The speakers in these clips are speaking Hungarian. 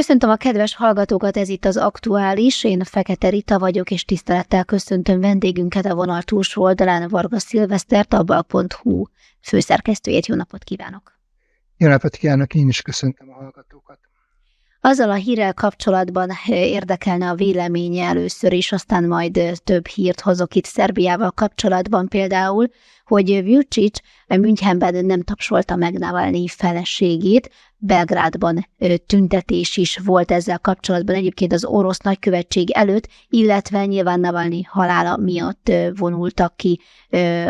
Köszöntöm a kedves hallgatókat, ez itt az Aktuális, én Fekete Rita vagyok, és tisztelettel köszöntöm vendégünket a vonal túlsó oldalán, Varga Szilvesztert, a Bal.hu főszerkesztőjét. Jó napot kívánok! Jó napot kívánok, én is köszöntöm a hallgatókat. Azzal a hírrel kapcsolatban érdekelne a véleménye először is, aztán majd több hírt hozok itt Szerbiával kapcsolatban, például, hogy Vučić Münchenben nem tapsolta meg Navalnyi feleségét, Belgrádban tüntetés is volt ezzel kapcsolatban, egyébként az orosz nagykövetség előtt, illetve nyilván Navalnyi halála miatt vonultak ki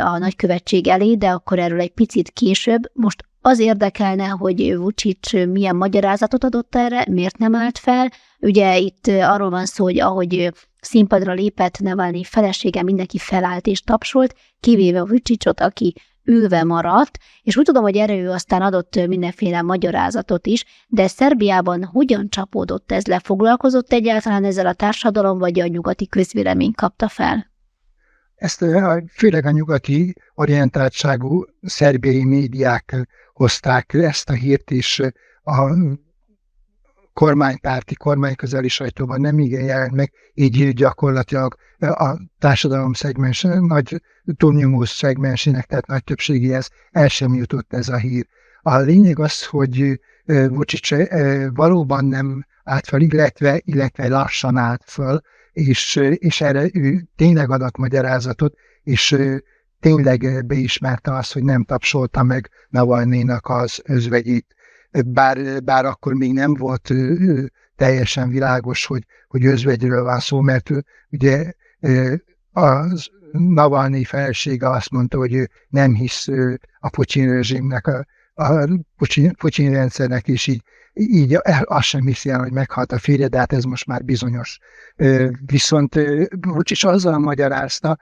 a nagykövetség elé, de akkor erről egy picit később. Most az érdekelne, hogy Vučić milyen magyarázatot adott erre, miért nem állt fel. Ugye itt arról van szó, hogy ahogy színpadra lépett Navalnyi felesége, mindenki felállt és tapsolt, kivéve Vučićot, aki ülve maradt, és úgy tudom, hogy erre ő aztán adott mindenféle magyarázatot is, de Szerbiában hogyan csapódott ez le? Foglalkozott egyáltalán ezzel a társadalom, vagy a nyugati közvélemény kapta fel? Ezt főleg a nyugati orientáltságú szerbiai médiák hozták ezt a hírt, és a kormánypárti, kormányközeli sajtóban nem igen jelent meg, így gyakorlatilag a társadalom szegmens, nagy túlnyomó szegmensének, tehát nagy többségéhez el sem jutott ez a hír. A lényeg az, hogy Vučić valóban nem állt fel, illetve lassan állt föl, és erre ő tényleg adott magyarázatot, és tényleg beismerte azt, hogy nem tapsolta meg Navalnyinak az özvegyét. Bár akkor még nem volt teljesen világos, hogy özvegyről van szó, mert ugye az Navalnyi felesége azt mondta, hogy ő nem hisz a Putyin rezsimnek, a Putyin rendszernek, és így azt sem hiszi el, hogy meghalt a férje, de hát ez most már bizonyos. Viszont Vučić azzal magyarázta,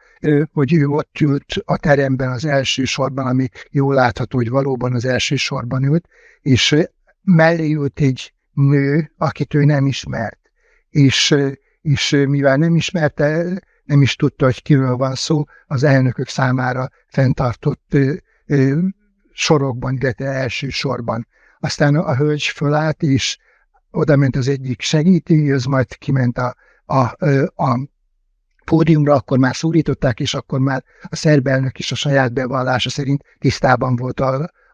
hogy ő ott ült a teremben az első sorban, ami jól látható, hogy valóban az első sorban ült, és mellé ült egy nő, akit ő nem ismert. És mivel nem ismerte, nem is tudta, hogy kiről van szó, az elnökök számára fenntartott sorokban, illetve első sorban. Aztán a hölgy fölállt, és oda ment az egyik segítőhöz, majd kiment a pódiumra, akkor már szólították, és akkor már a szerb elnök is a saját bevallása szerint tisztában volt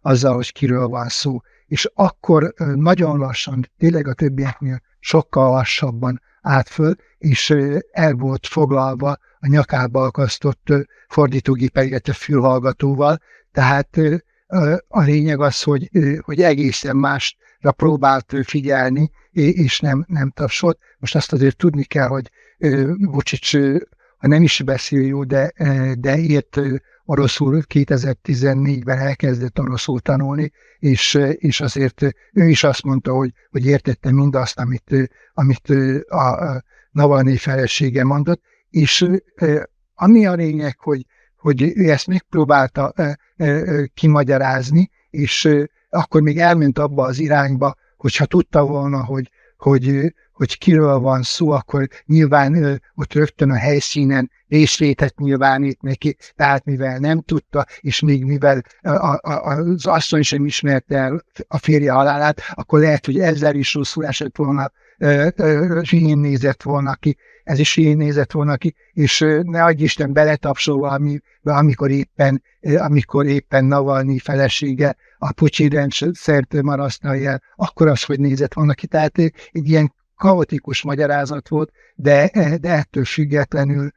azzal, hogy kiről van szó. És akkor nagyon lassan, tényleg a többieknél sokkal lassabban állt föl, és el volt foglalva a nyakába akasztott fordítógéppel, illetve fülhallgatóval. Tehát a lényeg az, hogy egészen másra próbált figyelni, és nem tapsolt. Most azt azért tudni kell, hogy Vučić, ha nem is beszél jó, de ért oroszul, 2014-ben elkezdett oroszul tanulni, és azért ő is azt mondta, hogy értette mindazt, amit a Navalnyi felesége mondott, és ami a lényeg, hogy ő ezt megpróbálta kimagyarázni, és akkor még elment abba az irányba, hogyha tudta volna, hogy kiről van szó, akkor nyilván ott rögtön a helyszínen részvétet nyilvánít neki, tehát mivel nem tudta, és még mivel az asszony sem ismerte el a férje halálát, akkor lehet, hogy ezzel is rosszul esett volna, hülyén nézett volna ki, ez is hülyén nézett volna ki, és ne adj Isten beletapsol valamibe, amikor éppen Navalnyi felesége a Putyin rendszert marasztalja el, akkor az, hogy nézett volna ki. Tehát egy ilyen kaotikus magyarázat volt, de ettől függetlenül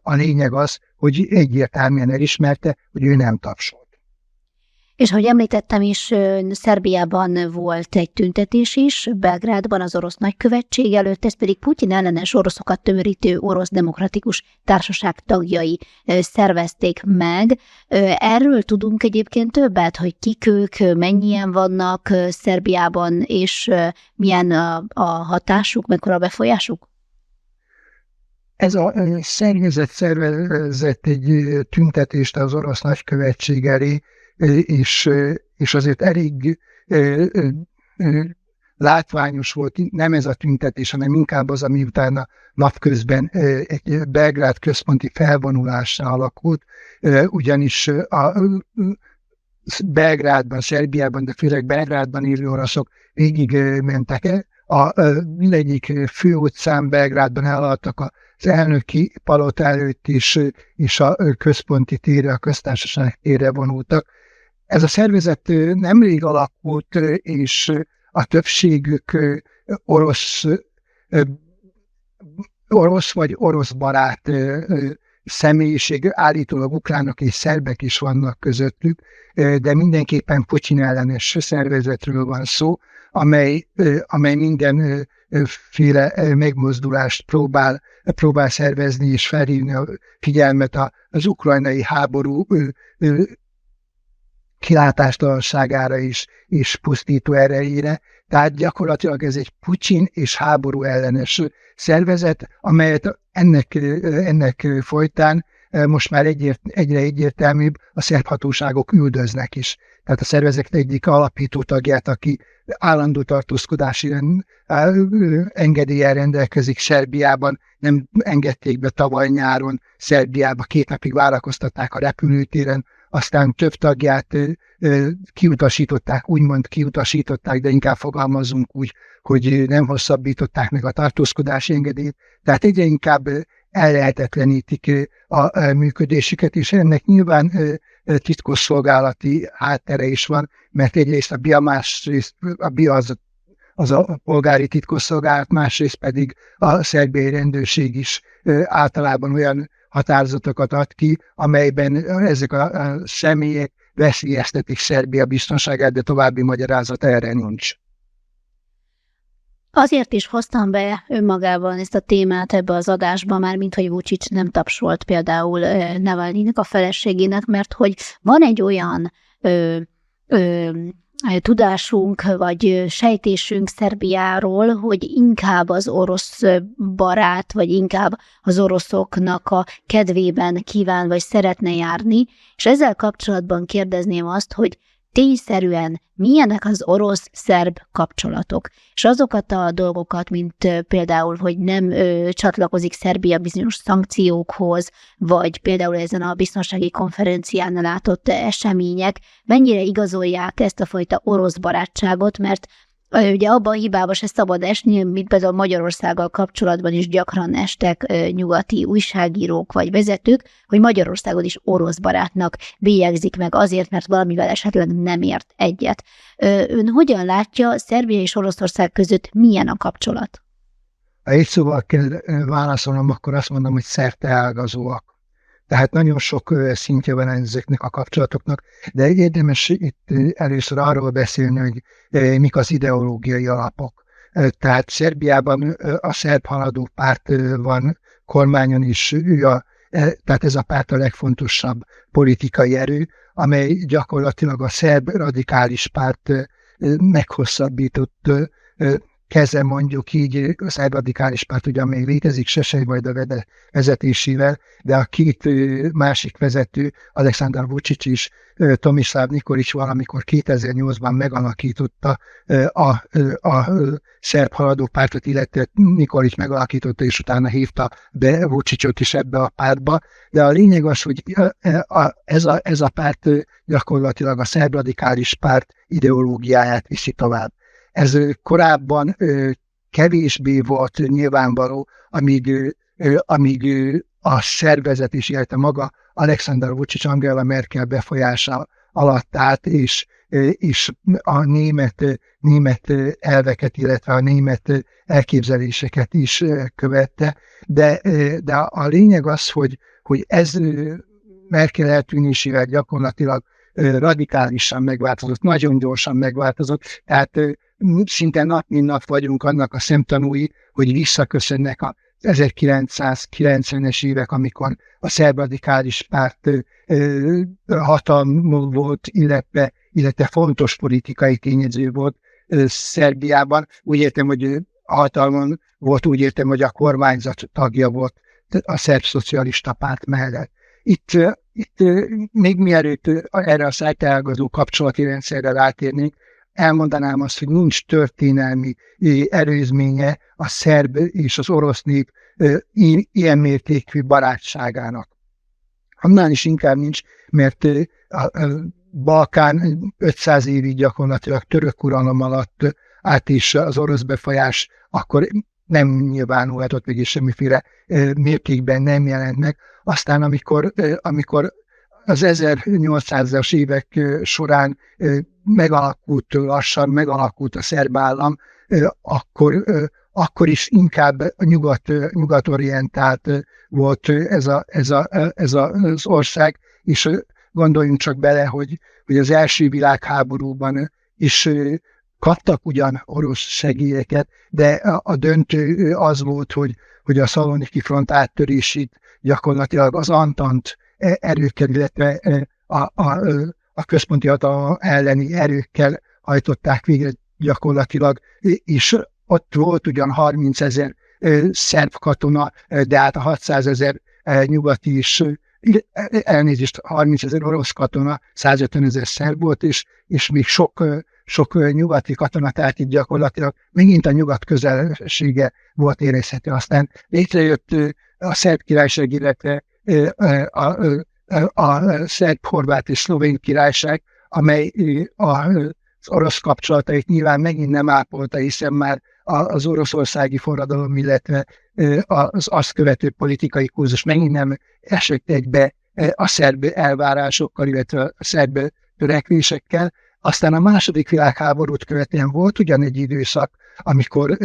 a lényeg az, hogy egyértelműen elismerte, hogy ő nem tapsolt. És ahogy említettem is, Szerbiában volt egy tüntetés is, Belgrádban az orosz nagykövetség előtt, ez pedig Putyin ellenes oroszokat tömörítő orosz demokratikus társaság tagjai szervezték meg. Erről tudunk egyébként többet, hogy kik ők, mennyien vannak Szerbiában, és milyen a hatásuk, mekkora a befolyásuk? Ez a szervezet szervezett egy tüntetést az orosz nagykövetség elé, és azért elég látványos volt, nem ez a tüntetés, hanem inkább az, ami utána napközben egy Belgrád központi felvonulásra alakult, ugyanis a Belgrádban, Szerbiában, de főleg Belgrádban élő oroszok végig mentek mindegyik főutcán Belgrádban elaltak az elnöki palota előtt is, és a központi térre, a köztársaság térre vonultak. Ez a szervezet nemrég alakult, és a többségük orosz vagy orosz barát személyiség, állítólag ukránok és szerbek is vannak közöttük, de mindenképpen Putyin ellenes szervezetről van szó, amely mindenféle megmozdulást próbál szervezni és felhívni a figyelmet az ukrajnai háború kilátástalanságára és pusztító erejére. Tehát gyakorlatilag ez egy Putyin és háború ellenes szervezet, amelyet ennek folytán most már egyre egyértelműbb, a szerb hatóságok üldöznek is. Tehát a szervezet egyik alapító tagját, aki állandó tartózkodási engedéllyel rendelkezik Szerbiában, nem engedték be tavaly nyáron Szerbiába, 2 napig várakoztatták a repülőtéren, aztán több tagját úgymond kiutasították, de inkább fogalmazunk úgy, hogy nem hosszabbították meg a tartózkodási engedélyt. Tehát egyre inkább ellehetetlenítik a működésüket, és ennek nyilván titkosszolgálati háttere is van, mert egyrészt a BIA, másrészt a BIA az a polgári titkosszolgálat, másrészt pedig a szerbiai rendőrség is általában olyan határozatokat ad ki, amelyben ezek a személyek veszélyeztetik Szerbia biztonságát, de további magyarázat erre nincs. Azért is hoztam be önmagában ezt a témát ebbe az adásba, már mint hogy Vučić nem tapsolt például Navalnynek a feleségének, mert hogy van egy olyan tudásunk, vagy sejtésünk Szerbiáról, hogy inkább az orosz barát, vagy inkább az oroszoknak a kedvében kíván, vagy szeretne járni, és ezzel kapcsolatban kérdezném azt, hogy tényszerűen milyenek az orosz-szerb kapcsolatok, és azokat a dolgokat, mint például, hogy nem csatlakozik Szerbia bizonyos szankciókhoz, vagy például ezen a biztonsági konferencián látott események, mennyire igazolják ezt a fajta orosz barátságot, mert ugye abban a hibába se szabad esni, mint például Magyarországgal kapcsolatban is gyakran estek nyugati újságírók vagy vezetők, hogy Magyarországon is orosz barátnak bélyegzik meg azért, mert valamivel esetleg nem ért egyet. Ön hogyan látja, Szerbia és Oroszország között milyen a kapcsolat? Ha egy szóval kell válaszolnom, akkor azt mondom, hogy szerteágazóak. Tehát nagyon sok szintje van ezeknek a kapcsolatoknak, de érdemes itt először arról beszélni, hogy mik az ideológiai alapok. Tehát Szerbiában a szerb haladó párt van kormányon is, tehát ez a párt a legfontosabb politikai erő, amely gyakorlatilag a szerb radikális párt meghosszabbított keze, mondjuk így, a szerb radikális párt ugyan még létezik Szesely-Vajda vezetésével, de a 2 másik vezető, Aleksandar Vučić is, Tomislav Nikolić valamikor 2008-ban megalakította a szerb haladó pártot, illetve Nikolić megalakította, és utána hívta be Vučićot is ebbe a pártba. De a lényeg az, hogy ez a párt gyakorlatilag a szerb radikális párt ideológiáját viszi tovább. Ez korábban kevésbé volt nyilvánvaló, amíg a szervezetés, illetve maga Aleksandar Vučić Angela Merkel befolyása alatt állt, és a német elveket, illetve a német elképzeléseket is követte. De a lényeg az, hogy ez Merkel eltűnésével gyakorlatilag radikálisan megváltozott, nagyon gyorsan megváltozott, tehát szinte nap mint nap vagyunk annak a szemtanúi, hogy visszaköszönnek a 1990-es évek, amikor a szerb radikális párt hatalmon volt, illetve fontos politikai tényező volt Szerbiában. Úgy értem, hogy hatalmon volt, úgy értem, hogy a kormányzat tagja volt a szerb szocialista párt mellett. Itt még mielőtt erre a szerteágazó kapcsolati rendszerre rátérnénk, elmondanám azt, hogy nincs történelmi előzménye a szerb és az orosz nép ilyen mértékű barátságának. Annál is inkább nincs, mert a Balkán 500 évig gyakorlatilag török uralom alatt át is az orosz befolyás akkor nem nyilvánulhatott, mégis semmiféle mértékben nem jelent meg. Aztán amikor az 1800-as évek során lassan megalakult a szerb állam, akkor is inkább a nyugatorientált volt ez az ország, és gondoljunk csak bele, hogy az első világháborúban is kaptak ugyan orosz segélyeket, de a döntő az volt, hogy a Szaloniki front áttörését gyakorlatilag az Antant erőkkel, illetve a központi hatalom elleni erőkkel hajtották végre gyakorlatilag, és ott volt ugyan 30 000 szerb katona, de hát a 600 000 nyugati is, elnézést, 30 000 orosz katona, 150 000 szerb volt, és még sok nyugati katona, tehát itt gyakorlatilag megint a nyugat közelsége volt érezhető. Aztán létrejött a szerb királyság, illetve a szerb, horvát és szlovén királyság, amely az orosz kapcsolatait nyilván megint nem ápolta, hiszen már az oroszországi forradalom, illetve az azt követő politikai kurzus megint nem esett egybe a szerb elvárásokkal, illetve a szerb törekvésekkel. Aztán a második világháborút követően volt ugyan egy időszak, amikor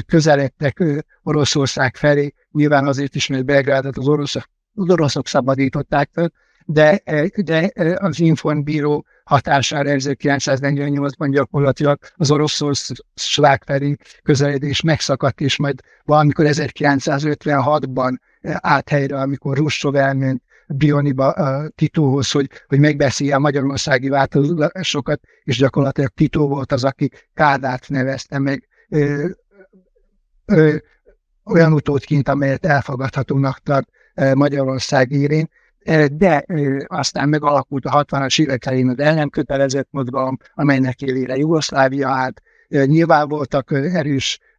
közeledtek Oroszország felé, nyilván azért is, mert Belgrádot az oroszok szabadították fel, de az Informbíró hatására 1948-ban gyakorlatilag az oroszország felé közeledés megszakadt, és majd valamikor 1956-ban állt helyre, amikor Hruscsov elment Brioniba Titóhoz, hogy megbeszélje a magyarországi változásokat, és gyakorlatilag Tito volt az, aki Kádárt nevezte meg olyan utódként, amelyet elfogadhatónak tart Magyarország élén, de aztán megalakult a 60-as évek elején az ellenkötelezett mozgalom, amelynek élére Jugoszlávia állt. Nyilván voltak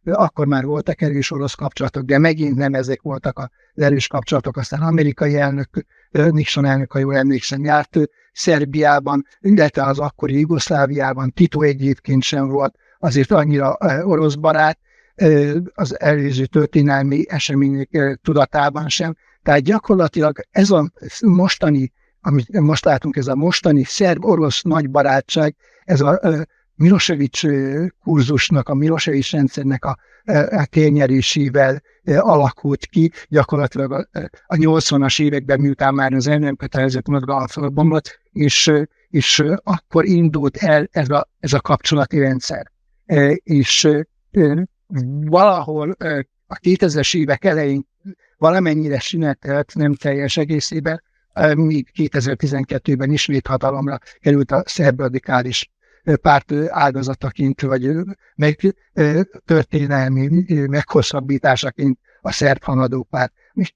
akkor már voltak erős orosz kapcsolatok, de megint nem ezek voltak az erős kapcsolatok. Aztán amerikai elnök, Nixon elnök, ha jól emlékszem, járt Szerbiában, illetve az akkori Jugoszláviában. Tito egyébként sem volt azért annyira orosz barát, az előző történelmi események tudatában sem. Tehát gyakorlatilag ez a mostani, amit most látunk, ez a mostani szerb-orosz nagy barátság, ez a Milosevic kurzusnak, a Milosevic rendszernek a térnyerésével alakult ki, gyakorlatilag a 80-as években, miután már az el nem kötelezett mozgalom felbomlott, és akkor indult el ez a kapcsolati rendszer. És valahol a 2000-es évek elején valamennyire sinetelt, nem teljes egészében, míg 2012-ben ismét hatalomra került a szerb radikális párt áldozataként, vagy történelmi meghosszabbításaként a szerb haladó párt.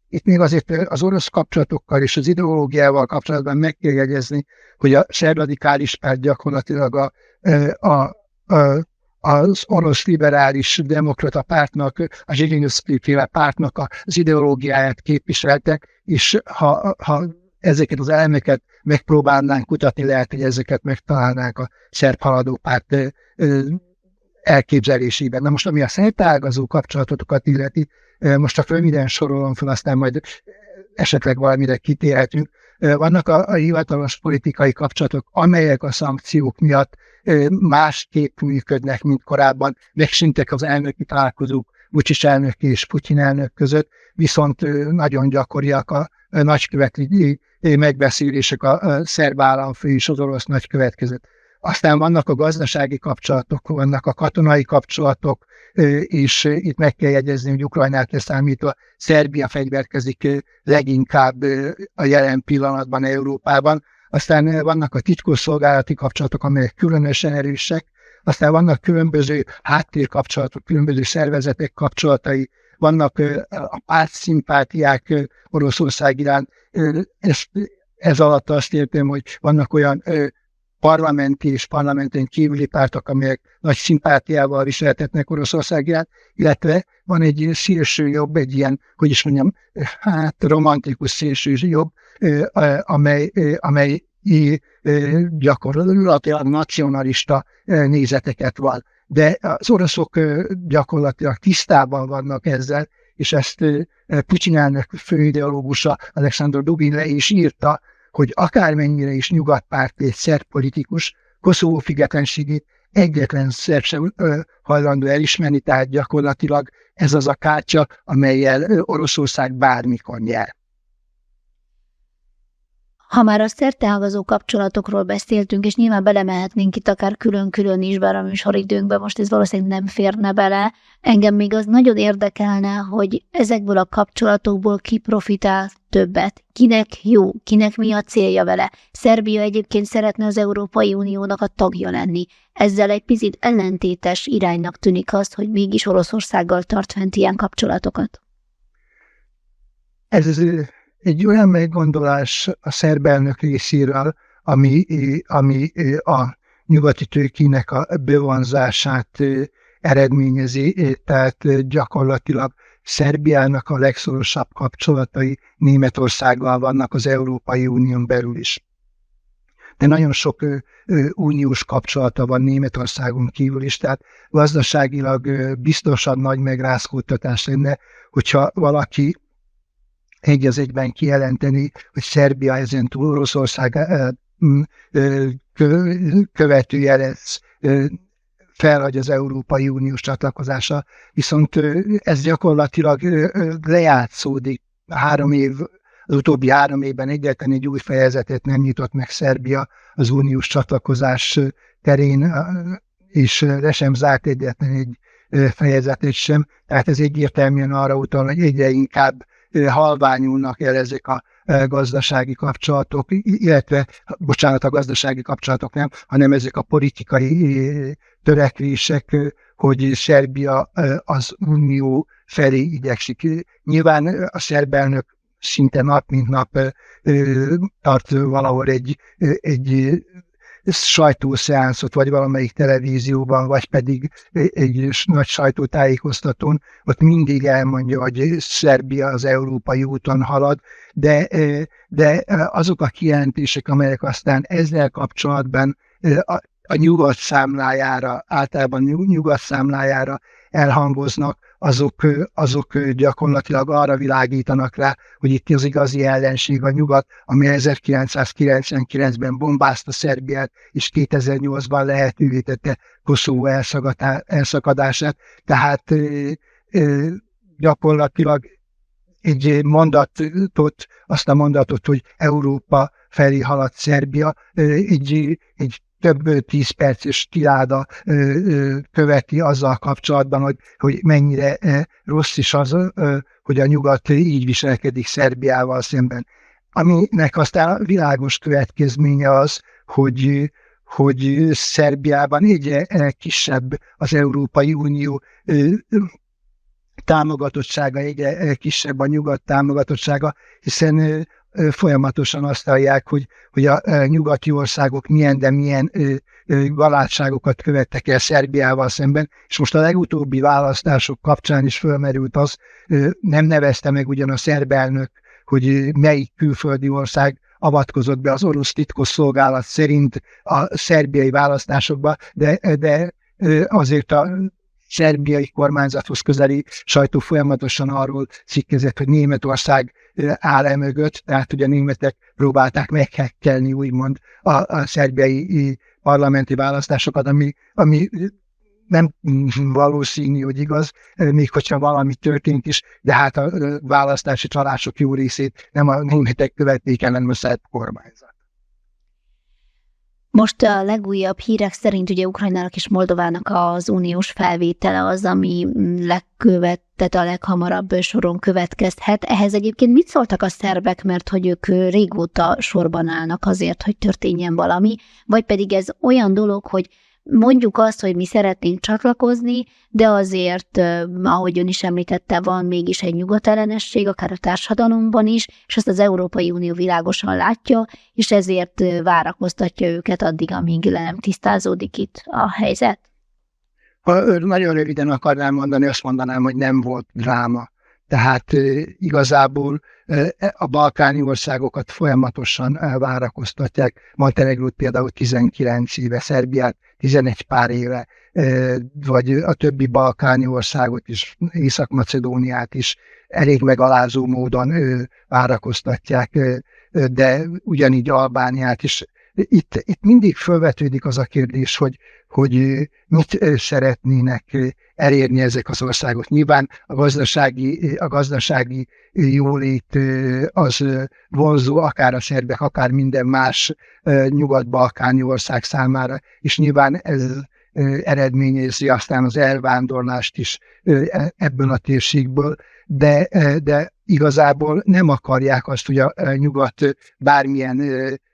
Itt még azért az orosz kapcsolatokkal és az ideológiával kapcsolatban meg kell jegyezni, hogy a szerb radikális párt gyakorlatilag az orosz liberális demokrata pártnak, a Zsirinovszky-féle pártnak az ideológiáját képviselte, és ha ezeket az elemeket megpróbálnánk kutatni, lehet, hogy ezeket megtalálnánk a szerb haladó párt elképzelésében. Na most, ami a szertágazó kapcsolatokat illeti, most a fölmiden sorolom fel, aztán majd esetleg valamire kitérhetünk. Vannak a hivatalos politikai kapcsolatok, amelyek a szankciók miatt másképp működnek, mint korábban. Megszűntek az elnöki találkozók Vučić elnök és Putyin elnök között, viszont nagyon gyakoriak a nagyköveti megbeszélések a szerb államfő és az orosz nagykövet között. Aztán vannak a gazdasági kapcsolatok, vannak a katonai kapcsolatok, és itt meg kell jegyezni, hogy Ukrajnát leszámítva Szerbia fegyverkezik leginkább a jelen pillanatban Európában. Aztán vannak a titkosszolgálati kapcsolatok, amelyek különösen erősek, aztán vannak különböző háttérkapcsolatok, különböző szervezetek kapcsolatai, vannak a pártszimpátiák Oroszország iránt. Ez alatt azt értem, hogy vannak olyan parlamenti és parlamenten kívüli pártok, amelyek nagy szimpátiával viseltetnek Oroszország iránt, illetve van egy szélső jobb, egy ilyen, hogy is mondjam, romantikus szélső jobb, amely gyakorlatilag nacionalista nézeteket van. de az oroszok gyakorlatilag tisztában vannak ezzel, és ezt Putyin elnök főideológusa Alexander Dugin le is írta, hogy akármennyire is nyugatpárti egy szerb politikus, Koszovó függetlenségét egyetlen szerb sem hajlandó elismerni, tehát gyakorlatilag ez az a kártya, amellyel Oroszország bármikor nyer. Ha már a szerteágazó kapcsolatokról beszéltünk, és nyilván belemehetnénk itt akár külön-külön is, bár a műsoridőnkben most ez valószínűleg nem férne bele, engem még az nagyon érdekelne, hogy ezekből a kapcsolatokból ki profitál többet, kinek jó, kinek mi a célja vele. Szerbia egyébként szeretne az Európai Uniónak a tagja lenni. Ezzel egy picit ellentétes iránynak tűnik az, hogy mégis Oroszországgal tart fent ilyen kapcsolatokat. Ez egy olyan meggondolás a szerb elnök részéről, ami a nyugati tőkének a bevonzását eredményezi, tehát gyakorlatilag Szerbiának a legszorosabb kapcsolatai Németországgal vannak az Európai Unión belül is. De nagyon sok uniós kapcsolata van Németországon kívül is, tehát gazdaságilag biztosan nagy megrázkódtatás lenne, hogyha valaki egy az egyben kijelenteni, hogy Szerbia ezentúl Oroszország követője lesz, felhagy az Európai Uniós csatlakozása, viszont ez gyakorlatilag lejátszódik. Az utóbbi 3 évben egyetlen egy új fejezetet nem nyitott meg Szerbia az uniós csatlakozás terén, és le sem zárt egyetlen egy fejezetet sem. Tehát ez egyértelműen arra utal, hogy egyre inkább halványulnak el ezek a gazdasági kapcsolatok, illetve, a gazdasági kapcsolatok nem, hanem ezek a politikai törekvések, hogy Szerbia az unió felé igyekszik. Nyilván a szerb elnök szinte nap mint nap tart valahol egy sajtószeánszot, vagy valamelyik televízióban, vagy pedig egy nagy sajtótájékoztatón, ott mindig elmondja, hogy Szerbia az európai úton halad, de azok a kijelentések, amelyek aztán ezzel kapcsolatban a nyugat számlájára, általában nyugat számlájára elhangoznak, azok gyakorlatilag arra világítanak rá, hogy itt az igazi ellenség a nyugat, ami 1999-ben bombázta Szerbiát, és 2008-ban lehetővé tette Koszovó elszakadását. Tehát gyakorlatilag azt a mondatot, hogy Európa felé halad Szerbia, egy több 10 perces tiráda követi azzal kapcsolatban, hogy mennyire rossz is az, hogy a nyugat így viselkedik Szerbiával szemben. Aminek aztán világos következménye az, hogy Szerbiában egyre kisebb az Európai Unió támogatottsága, egyre kisebb a nyugat támogatottsága, hiszen folyamatosan azt hallják, hogy a nyugati országok milyen galátságokat követtek el Szerbiával szemben, és most a legutóbbi választások kapcsán is fölmerült az, nem nevezte meg ugyan a szerb elnök, hogy melyik külföldi ország avatkozott be az orosz titkosszolgálat szerint a szerbiai választásokba, de azért a szerbiai kormányzathoz közeli sajtó folyamatosan arról cikkezett, hogy Németország áll mögött, tehát ugye a németek próbálták meghekkelni úgymond a szerbiai parlamenti választásokat, ami nem valószínű, hogy igaz, még hogyha valami történt is, de hát a választási csalások jó részét nem a németek követték el, hanem a szerb kormányzat. Most a legújabb hírek szerint ugye Ukrajnának és Moldovának az uniós felvétele az, ami a leghamarabb soron következhet. Ehhez egyébként mit szóltak a szerbek, mert hogy ők régóta sorban állnak azért, hogy történjen valami, vagy pedig ez olyan dolog, hogy mondjuk azt, hogy mi szeretnénk csatlakozni, de azért, ahogy ön is említette, van mégis egy nyugatellenesség, akár a társadalomban is, és ezt az Európai Unió világosan látja, és ezért várakoztatja őket addig, amíg le nem tisztázódik itt a helyzet. Ha nagyon röviden akarnám mondani, azt mondanám, hogy nem volt dráma. Tehát igazából a balkáni országokat folyamatosan várakoztatják. Montenegrót például 19 éve, Szerbiát 11 pár éve, vagy a többi balkáni országot is, Észak-Macedóniát is elég megalázó módon várakoztatják, de ugyanígy Albániát is. Itt mindig felvetődik az a kérdés, hogy mit szeretnének elérni ezek az országok. Nyilván a gazdasági jólét az vonzó, akár a szerbek, akár minden más nyugat-balkáni ország számára, és nyilván ez eredményezi aztán az elvándorlást is ebből a térségből, de igazából nem akarják azt, hogy a nyugat bármilyen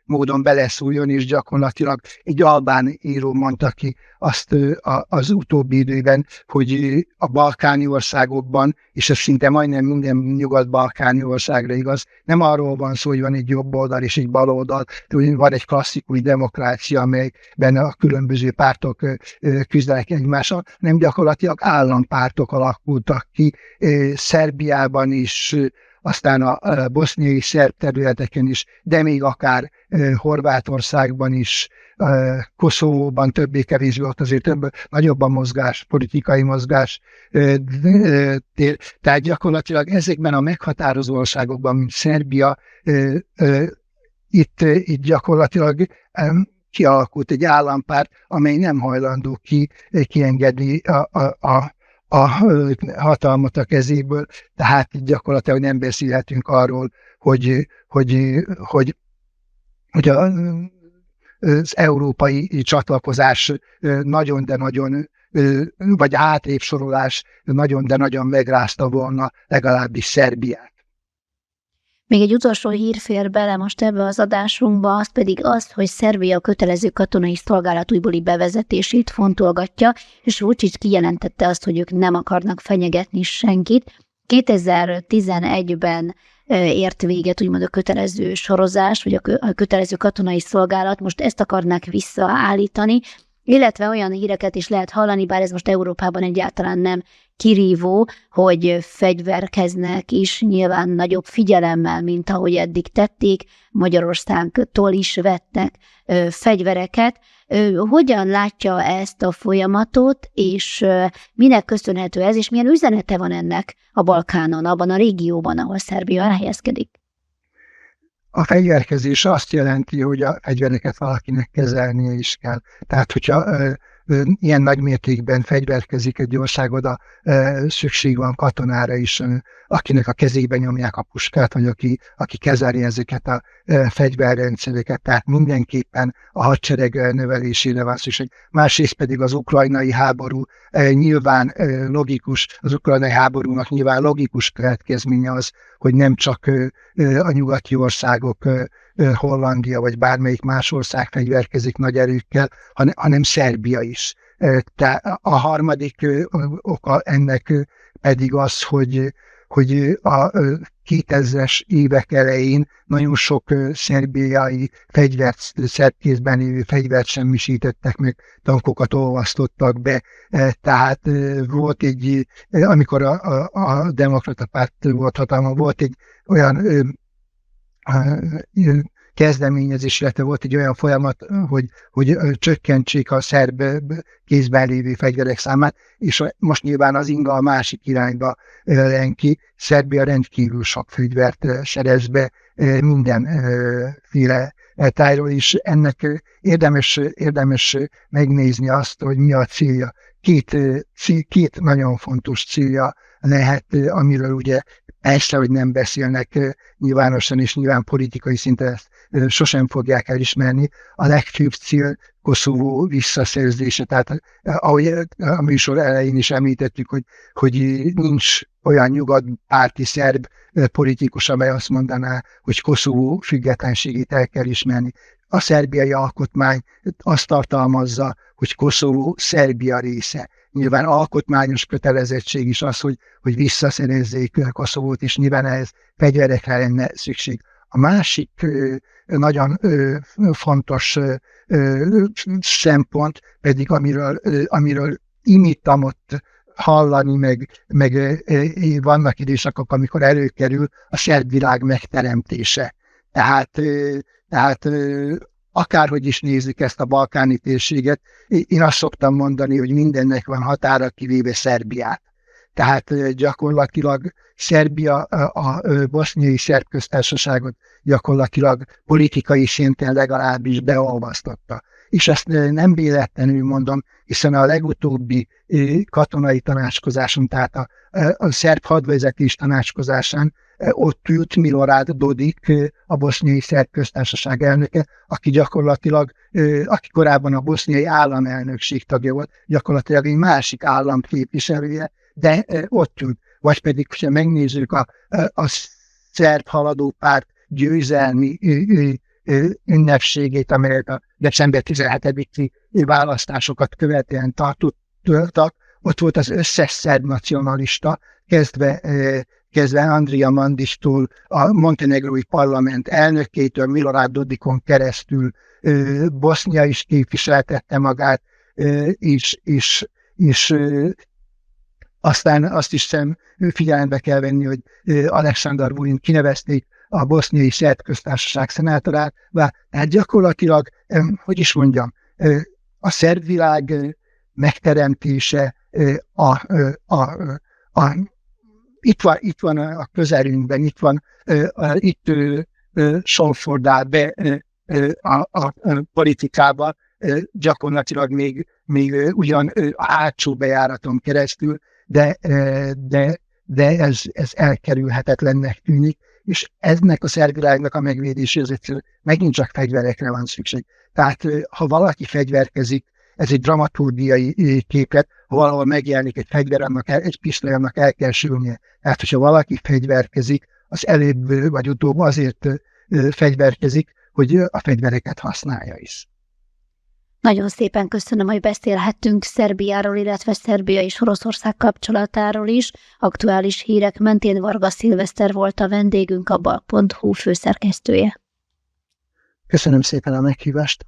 módon beleszúljon, és gyakorlatilag egy albán író mondta ki azt az utóbbi időben, hogy a balkáni országokban, és ez szinte majdnem minden nyugat-balkáni országra igaz, nem arról van szó, hogy van egy jobb oldal és egy bal oldal, van egy klasszikus demokrácia, amelyben a különböző pártok küzdenek egymással, nem gyakorlatilag állampártok alakultak ki Szerbiában is, aztán a boszniai szerb területeken is, de még akár Horvátországban is, Koszovóban többé-kevésbé ott azért nagyobb a mozgás, politikai mozgás. Tehát gyakorlatilag ezekben a meghatározó országokban, mint Szerbia, itt gyakorlatilag kialakult egy állampárt, amely nem hajlandó kiengedni a hatalmat a kezéből, tehát gyakorlatilag nem beszélhetünk arról, hogy az európai csatlakozás nagyon, de nagyon, vagy hátrébb sorolás nagyon, de nagyon megrázta volna legalábbis Szerbiát. Még egy utolsó hír fér bele most ebbe az adásunkba, az pedig az, hogy Szerbia kötelező katonai szolgálat újbóli bevezetését fontolgatja, és Vučić kijelentette azt, hogy ők nem akarnak fenyegetni senkit. 2011-ben ért véget úgymond a kötelező sorozás, vagy a kötelező katonai szolgálat, most ezt akarnák visszaállítani, illetve olyan híreket is lehet hallani, bár ez most Európában egyáltalán nem kirívó, hogy fegyverkeznek is nyilván nagyobb figyelemmel, mint ahogy eddig tették, Magyarországtól is vettek fegyvereket. Hogyan látja ezt a folyamatot, és minek köszönhető ez, és milyen üzenete van ennek a Balkánon, abban a régióban, ahol Szerbia elhelyezkedik? A fegyverkezés azt jelenti, hogy a fegyvereket valakinek kezelnie is kell. Tehát, hogyha ilyen nagy mértékben fegyverkezik egy ország, oda szükség van katonára is, akinek a kezébe nyomják a puskát, vagy aki kezeli ezeket a fegyverrendszereket. Tehát mindenképpen a hadsereg növelésére van szükség. Másrészt pedig az ukrajnai háború nyilván logikus, az ukrajnai háborúnak nyilván logikus következménye az, hogy nem csak a nyugati országok, Hollandia vagy bármelyik más ország fegyverkezik nagy erőkkel, hanem Szerbia is. A harmadik oka ennek pedig az, hogy a 2000-es évek elején nagyon sok szerbiai fegyvert, szerb kézben lévő fegyvert semmisítettek meg, tankokat olvasztottak be. Tehát volt amikor a demokrata párt volt hatalma, volt egy olyan kezdeményezés, illetve volt egy olyan folyamat, hogy csökkentsék a szerb kézben lévő fegyverek számát, és most nyilván az inga a másik irányba len ki. Szerbia rendkívül sok fegyvert szerez be mindenféle tájról is. Ennek érdemes megnézni azt, hogy mi a célja. Két nagyon fontos célja lehet, amiről ugye persze, hogy nem beszélnek nyilvánosan, és nyilván politikai szinten ezt sosem fogják elismerni. A legfőbb cél Koszovó visszaszerzése. Tehát ahogy a műsor elején is említettük, hogy nincs olyan nyugatpárti szerb politikus, amely azt mondaná, hogy Koszovó függetlenségét el kell ismerni. A szerbiai alkotmány azt tartalmazza, hogy Koszovó Szerbia része. Nyilván alkotmányos kötelezettség is az, hogy visszaszerezzék Koszovót, és nyilván ehhez fegyverekre lenne szükség. A másik nagyon fontos szempont pedig, amiről imittam ott hallani, meg vannak időszakok, amikor előkerül a szerb világ megteremtése. Tehát akárhogy is nézzük ezt a balkáni térséget, én azt szoktam mondani, hogy mindennek van határa, kivéve Szerbiát. Tehát gyakorlatilag Szerbia a boszniai szerb köztársaságot gyakorlatilag politikai szinten legalábbis beolvasztotta. És ezt nem véletlenül mondom, hiszen a legutóbbi katonai tanácskozáson, tehát a szerb hadvezetés tanácskozásán ott ült Milorad Dodik, a boszniai szerb köztársaság elnöke, aki gyakorlatilag, aki korábban a boszniai államelnökség tagja volt, gyakorlatilag egy másik állam képviselője, de ott ült. Vagy pedig, ha megnézzük a szerb haladó párt győzelmi ünnepségét, amelyet a december 17-i választásokat követően tartottak, ott volt az összes szerb nacionalista, kezdve Andrija Mandistól, a montenegrói parlament elnökétől, Milorad Dodikon keresztül, Bosznia is képviseltette magát, és aztán azt is figyelembe kell venni, hogy Aleksandar Vulin kinevezték a boszniai szerb köztársaság szenátorát, tehát gyakorlatilag, hogy is mondjam, a szerb világ megteremtése, itt van a közelünkben, itt sonfordál be a politikába, gyakorlatilag még ugyan a hátsó bejáraton keresztül, de ez elkerülhetetlennek tűnik, és ennek a szerb világnak a megvédéséhez megint csak fegyverekre van szükség. Tehát ha valaki fegyverkezik, ez egy dramaturgiai képlet, ha valahol megjelenik egy fegyver, egy pisztoly, annak el kell sülnie. Tehát, hogyha valaki fegyverkezik, az előbb vagy utóbb azért fegyverkezik, hogy a fegyvereket használja is. Nagyon szépen köszönöm, hogy beszélhettünk Szerbiáról, illetve Szerbia és Oroszország kapcsolatáról is. Aktuális hírek mentén Varga Szilveszter volt a vendégünk, a Balk.hu főszerkesztője. Köszönöm szépen a meghívást.